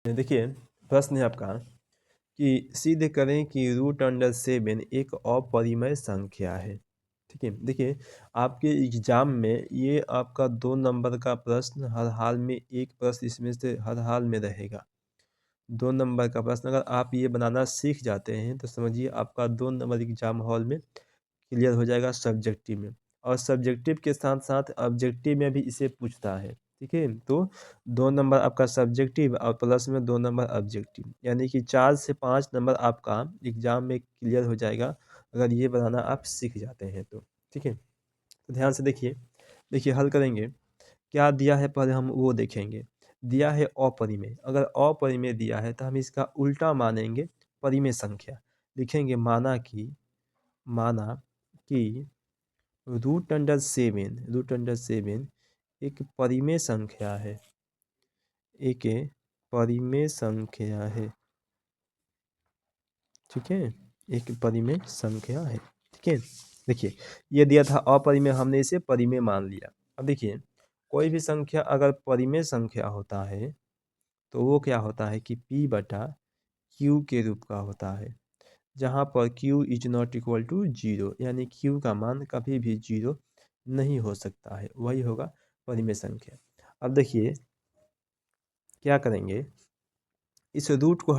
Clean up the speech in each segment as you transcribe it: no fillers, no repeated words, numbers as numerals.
देखिए प्रश्न है आपका कि सिद्ध करें कि √7 एक अपरिमेय संख्या है। ठीक है, देखिए आपके एग्जाम में ये आपका 2 नंबर का प्रश्न हर हाल में, एक प्रश्न इसमें से हर हाल में रहेगा। 2 नंबर का प्रश्न अगर आप ये बनाना सीख जाते हैं तो समझिए आपका 2 नंबर एग्जाम हॉल में क्लियर हो जाएगा सब्जेक्टिव में। और सब्जेक्टिव के साथ साथ ऑब्जेक्टिव में भी इसे पूछता है। ठीक है, तो 2 नंबर आपका सब्जेक्टिव और प्लस में 2 नंबर ऑब्जेक्टिव, यानी कि 4 से 5 नंबर आपका एग्जाम में क्लियर हो जाएगा अगर ये बनाना आप सीख जाते हैं तो। ठीक है, तो ध्यान से देखिए। देखिए हल करेंगे, क्या दिया है पहले हम वो देखेंगे। दिया है अपरिमेय, अगर अपरिमेय दिया है तो हम इसका उल्टा मानेंगे परिमेय संख्या। लिखेंगे माना कि √7 एक परिमेय संख्या है, एक परिमेय संख्या है। ठीक है, एक परिमेय संख्या है। ठीक है, देखिए ये दिया था अपरिमेय, हमने इसे परिमेय मान लिया। अब देखिए कोई भी संख्या अगर परिमेय संख्या होता है तो वो क्या होता है कि P/Q के रूप का होता है, जहाँ पर Q is not equal to 0, यानी Q का मान कभी भी 0 नहीं हो सकता है, वही होगा परिमेय संख्या। अब देखिए क्या करेंगे, इस रूट को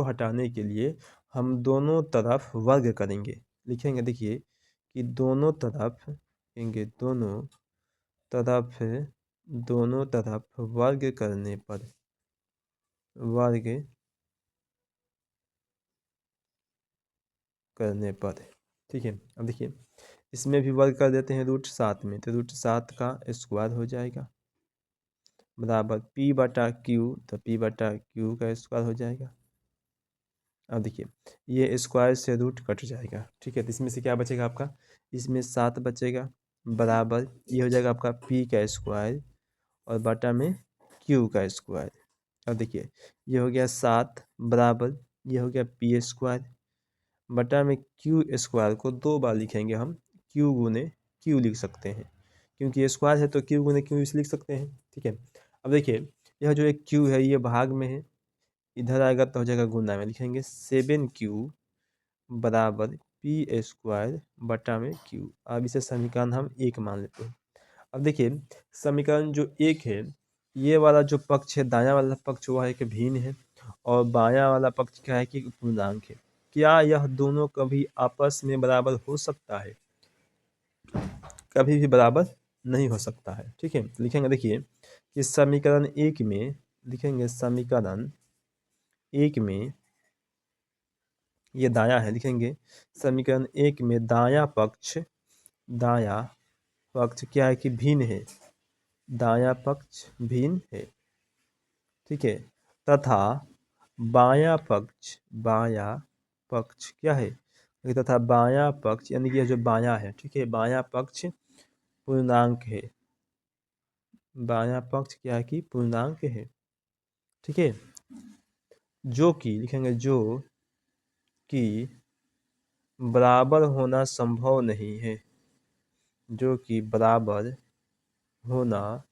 हटाने के लिए हम दोनों तरफ वर्ग करेंगे। लिखेंगे देखिए कि दोनों तरफ वर्ग करने पर ठीक है। अब देखिए इसमें भी वर्ग कर देते हैं √7 में, तो √7 का स्क्वायर हो जाएगा बराबर P/Q, तो P/Q का स्क्वायर हो जाएगा। अब देखिए ये स्क्वायर से रूट कट जाएगा। ठीक है, तो इसमें से क्या बचेगा आपका, इसमें 7 बचेगा बराबर ये हो जाएगा आपका P का स्क्वायर और बटा में Q का स्क्वायर। अब देखिए ये हो गया 7 बराबर ये हो गया P स्क्वायर बटा में Q स्क्वायर को 2 बार लिखेंगे हम, Q गुने Q लिख सकते हैं, क्योंकि ये स्क्वायर है तो Q गुने Q इसे लिख सकते हैं। ठीक है, अब देखिए यह जो एक Q है ये भाग में है, इधर आएगा तो हो जाएगा गुना में, लिखेंगे 7Q बराबर P स्क्वायर बटा में Q। अब इसे समीकरण हम 1 मान लेते हैं। अब देखिए समीकरण जो 1 है, ये वाला जो पक्ष है दायां वाला पक्ष वह है कि भिन्न है, और बायां वाला पक्ष क्या है कि पूर्णांक है। क्या यह दोनों कभी आपस में बराबर हो सकता है? कभी भी बराबर नहीं हो सकता है। ठीक है, लिखेंगे देखिए कि समीकरण 1 में, लिखेंगे समीकरण 1 में ये दायां है, लिखेंगे समीकरण 1 में दायां पक्ष क्या है कि भिन्न है, दायां पक्ष भिन्न है। ठीक है, तथा बायां पक्ष क्या है, तथा बायां पक्ष यानी कि जो बायां है, ठीक है, बायां पक्ष पूर्णांक है, बायां पक्ष क्या है कि पूर्णांक है। ठीक है, जो कि लिखेंगे जो कि बराबर होना संभव नहीं है, जो कि बराबर होना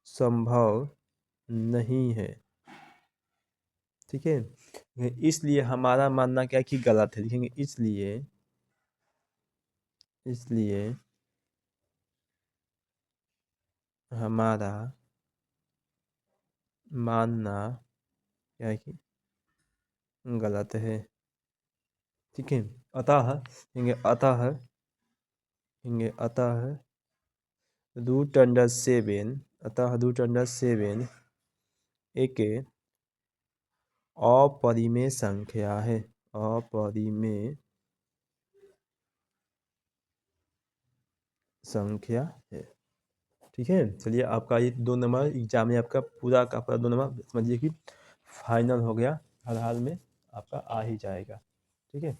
संभव नहीं है। ठीक है, इसलिए हमारा मानना क्या है कि गलत है, लिखेंगे इसलिए हमारा मानना क्या है कि गलत है। ठीक है, अतः √7 एक अपरिमेय संख्या है, अपरिमेय संख्या है। ठीक है, चलिए आपका ये 2 नंबर एग्जाम में आपका पूरा का पूरा 2 नंबर समझिए कि फाइनल हो गया, हर हाल में आपका आ ही जाएगा। ठीक है।